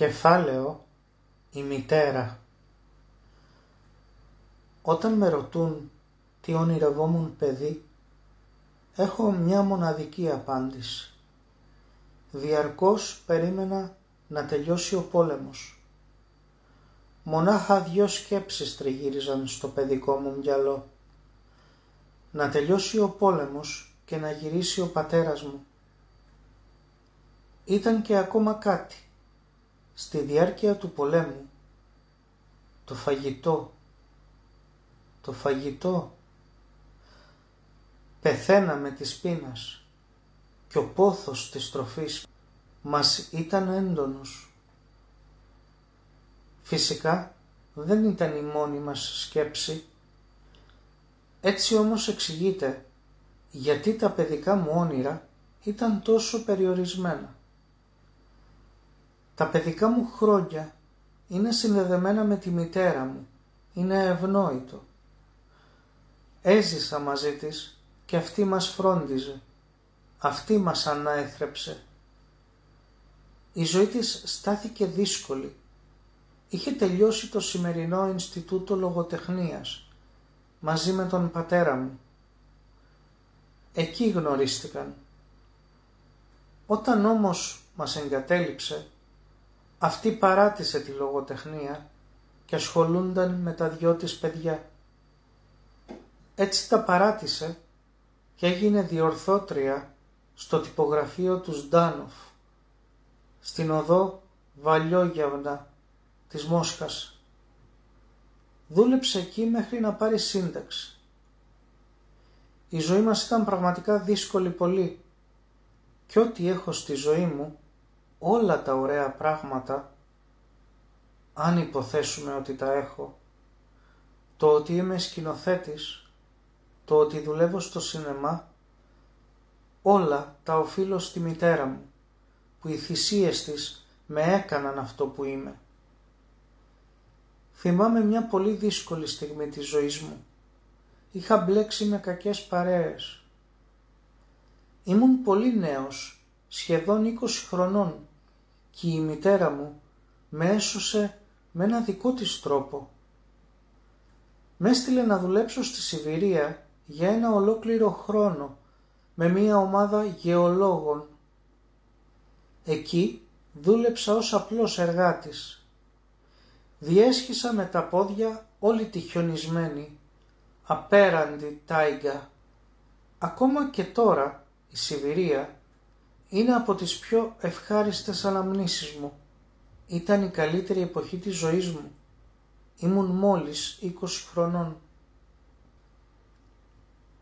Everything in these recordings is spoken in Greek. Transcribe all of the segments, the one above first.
Κεφάλαιο η μητέρα. Όταν με ρωτούν τι ονειρευόμουν παιδί, έχω μια μοναδική απάντηση. Διαρκώς περίμενα να τελειώσει ο πόλεμος. Μονάχα 2 σκέψεις τριγύριζαν στο παιδικό μου μυαλό. Να τελειώσει ο πόλεμος και να γυρίσει ο πατέρας μου. Ήταν και ακόμα κάτι. Στη διάρκεια του πολέμου, το φαγητό, πεθαίναμε της πείνας και ο πόθος της τροφής μας ήταν έντονος. Φυσικά δεν ήταν η μόνη μας σκέψη. Έτσι όμως εξηγείται γιατί τα παιδικά μου όνειρα ήταν τόσο περιορισμένα. Τα παιδικά μου χρόνια είναι συνδεδεμένα με τη μητέρα μου. Είναι ευνόητο. Έζησα μαζί της και αυτή μας φρόντιζε. Αυτή μας ανάεθρεψε. Η ζωή της στάθηκε δύσκολη. Είχε τελειώσει το σημερινό Ινστιτούτο Λογοτεχνίας μαζί με τον πατέρα μου. Εκεί γνωρίστηκαν. Όταν όμως μας εγκατέλειψε, αυτή παράτησε τη λογοτεχνία και ασχολούνταν με τα 2 της παιδιά. Έτσι τα παράτησε και έγινε διορθώτρια στο τυπογραφείο του Ζντάνοφ, στην οδό Βαλιόγιαβνα της Μόσχας. Δούλεψε εκεί μέχρι να πάρει σύνταξη. Η ζωή μας ήταν πραγματικά δύσκολη πολύ και ό,τι έχω στη ζωή μου, όλα τα ωραία πράγματα, αν υποθέσουμε ότι τα έχω, το ότι είμαι σκηνοθέτης, το ότι δουλεύω στο σινεμά, όλα τα οφείλω στη μητέρα μου, που οι θυσίες της με έκαναν αυτό που είμαι. Θυμάμαι μια πολύ δύσκολη στιγμή της ζωής μου. Είχα μπλέξει με κακές παρέες. Ήμουν πολύ νέος, σχεδόν 20 χρονών, και η μητέρα μου με έσωσε με ένα δικό της τρόπο. Με έστειλε να δουλέψω στη Σιβηρία για ένα ολόκληρο χρόνο με μια ομάδα γεωλόγων. Εκεί δούλεψα ως απλός εργάτης. Διέσχισα με τα πόδια όλη τη χιονισμένη, απέραντη τάιγκα. Ακόμα και τώρα η Σιβηρία είναι από τις πιο ευχάριστες αναμνήσεις μου. Ήταν η καλύτερη εποχή της ζωής μου. Ήμουν μόλις 20 χρονών.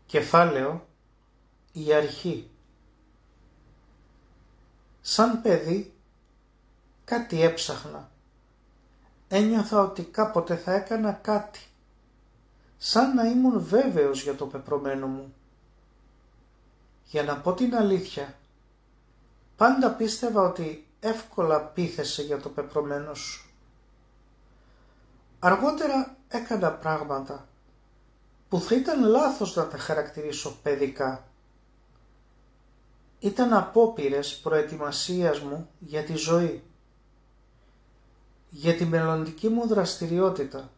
Κεφάλαιο η αρχή. Σαν παιδί κάτι έψαχνα. Ένιωθα ότι κάποτε θα έκανα κάτι. Σαν να ήμουν βέβαιος για το πεπρωμένο μου. Για να πω την αλήθεια, πάντα πίστευα ότι εύκολα πείθεσαι για το πεπρωμένο σου. Αργότερα έκανα πράγματα που θα ήταν λάθος να τα χαρακτηρίσω παιδικά. Ήταν απόπειρες προετοιμασίας μου για τη ζωή, για τη μελλοντική μου δραστηριότητα.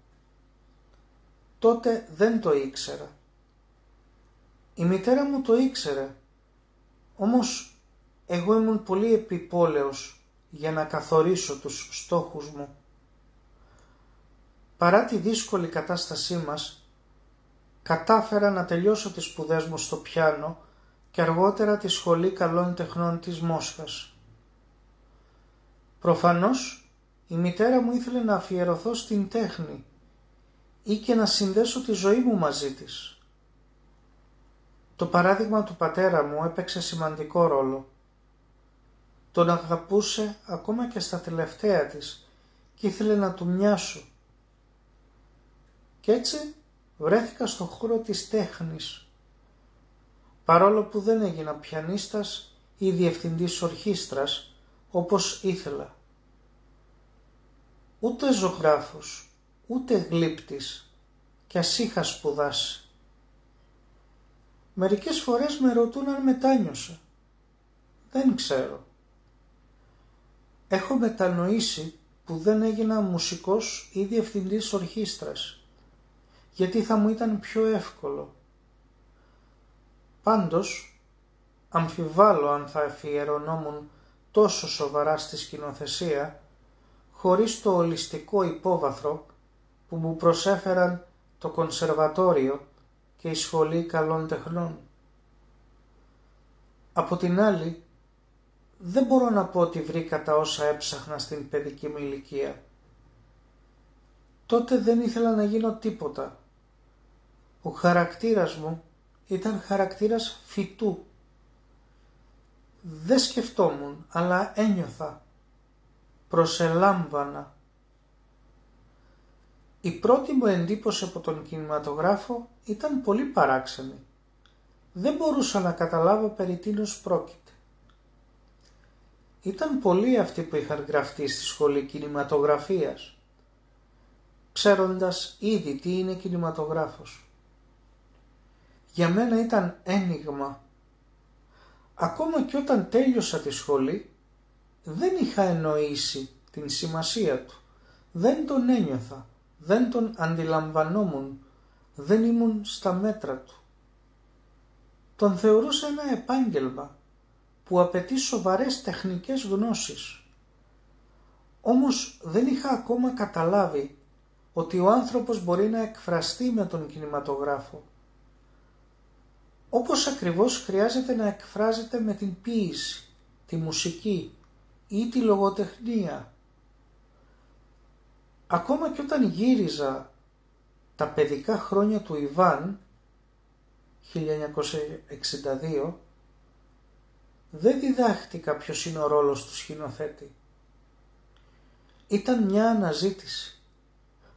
Τότε δεν το ήξερα. Η μητέρα μου το ήξερε, όμως εγώ ήμουν πολύ επιπόλαιος για να καθορίσω τους στόχους μου. Παρά τη δύσκολη κατάστασή μας, κατάφερα να τελειώσω τις σπουδές μου στο πιάνο και αργότερα τη Σχολή Καλών Τεχνών της Μόσχας. Προφανώς η μητέρα μου ήθελε να αφιερωθώ στην τέχνη ή και να συνδέσω τη ζωή μου μαζί της. Το παράδειγμα του πατέρα μου έπαιξε σημαντικό ρόλο. Τον αγαπούσε ακόμα και στα τελευταία της και ήθελε να του μοιάσω. Κι έτσι βρέθηκα στο χώρο της τέχνης, παρόλο που δεν έγινα πιανίστας ή διευθυντής ορχήστρας όπως ήθελα. Ούτε ζωγράφος, ούτε γλύπτης, κι ας είχα σπουδάσει. Μερικές φορές με ρωτούν αν μετάνιωσα. Δεν ξέρω. Έχω μετανοήσει που δεν έγινα μουσικός ή διευθυντής ορχήστρας, γιατί θα μου ήταν πιο εύκολο. Πάντως, αμφιβάλλω αν θα αφιερωνόμουν τόσο σοβαρά στη σκηνοθεσία, χωρίς το ολιστικό υπόβαθρο που μου προσέφεραν το κονσερβατόριο και η σχολή καλών τεχνών. Από την άλλη, δεν μπορώ να πω ότι βρήκα τα όσα έψαχνα στην παιδική μου ηλικία. Τότε δεν ήθελα να γίνω τίποτα. Ο χαρακτήρας μου ήταν χαρακτήρας φυτού. Δεν σκεφτόμουν, αλλά ένιωθα. Προσελάμβανα. Η πρώτη μου εντύπωση από τον κινηματογράφο ήταν πολύ παράξενη. Δεν μπορούσα να καταλάβω περί τίνος πρόκειται. Ήταν πολλοί αυτοί που είχαν γραφτεί στη σχολή κινηματογραφίας, ξέροντας ήδη τι είναι κινηματογράφος. Για μένα ήταν ένιγμα. Ακόμα και όταν τέλειωσα τη σχολή, δεν είχα εννοήσει την σημασία του. Δεν τον ένιωθα, δεν τον αντιλαμβανόμουν, δεν ήμουν στα μέτρα του. Τον θεωρούσα ένα επάγγελμα που απαιτεί σοβαρές τεχνικές γνώσεις. Όμως δεν είχα ακόμα καταλάβει ότι ο άνθρωπος μπορεί να εκφραστεί με τον κινηματογράφο. Όπως ακριβώς χρειάζεται να εκφράζεται με την ποίηση, τη μουσική ή τη λογοτεχνία. Ακόμα και όταν γύριζα τα παιδικά χρόνια του Ιβάν, 1962, δεν διδάχτηκα ποιος είναι ο ρόλος του σκηνοθέτη. Ήταν μια αναζήτηση,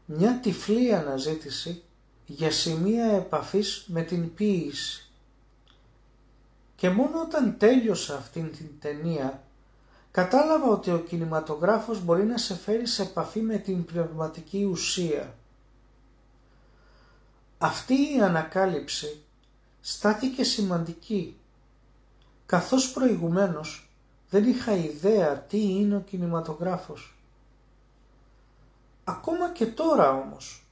μια τυφλή αναζήτηση για σημεία επαφής με την ποίηση. Και μόνο όταν τέλειωσα αυτήν την ταινία, κατάλαβα ότι ο κινηματογράφος μπορεί να σε φέρει σε επαφή με την πνευματική ουσία. Αυτή η ανακάλυψη στάθηκε σημαντική, καθώς προηγουμένως δεν είχα ιδέα τι είναι ο κινηματογράφος. Ακόμα και τώρα όμως,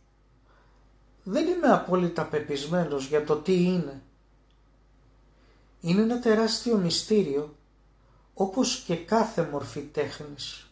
δεν είμαι απόλυτα πεπισμένος για το τι είναι. Είναι ένα τεράστιο μυστήριο, όπως και κάθε μορφή τέχνης.